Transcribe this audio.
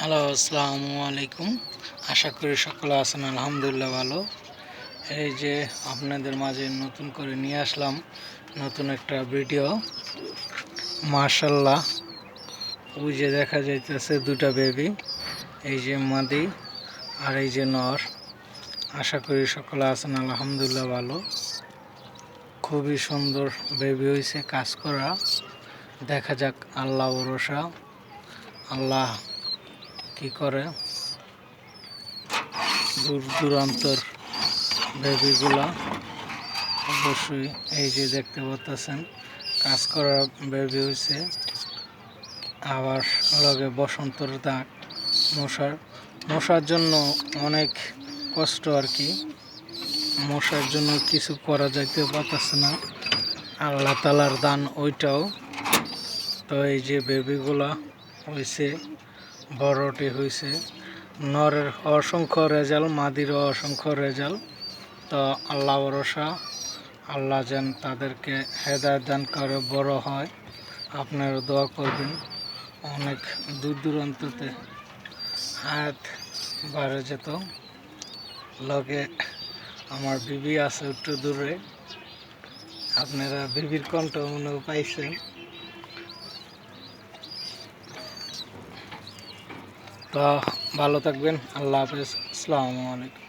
Hello, আসসালামু আলাইকুম। আশা করি সকলে আছেন আলহামদুলিল্লাহ ভালো। এই যে আপনাদের মাঝে নতুন করে নিয়ে আসলাম নতুন একটা ভিডিও। মাশাল্লাহ, ওই যে দেখা যাইতেছে দুটা বেবি, এই যে মাদি আর এই যে নর। আশা করি সকলে আছেন আলহামদুলিল্লাহ ভালো। খুবই সুন্দর বেবি হয়েছে, কাজ করা। দেখা যাক আল্লাহ ভরসা, আল্লাহ কি করে। দূর দূরান্তর বেবিগুলা অবশ্যই এই যে দেখতে পাচ্ছেন কাজ করা বেবি হয়েছে। আবার লগে বসন্তর দাগ, মশার জন্য অনেক কষ্ট আর কি। মশার জন্য কিছু করা যাইতে পারতেছে না, আল্লাহ তালার দান ওইটাও। তো এই যে বেবিগুলা হয়েছে, বড়টি হয়েছে। নরের অসংখ্য রেজাল্ট, মাদিরও অসংখ্য রেজাল্ট। তো আল্লাহ ভরসা, আল্লাহ যেন তাদেরকে হেদায়েত দান করে বড় হয়। আপনারা দোয়া করবেন। অনেক দূর দূরান্ততে হাত বাড়ে যেত। লগে আমার বিবি আছে একটু দূরে, আপনারা বিবির কণ্ঠ মনে পাইছেন। তো ভালো থাকবেন, আল্লাহ হাফেজ, আসসালামু আলাইকুম।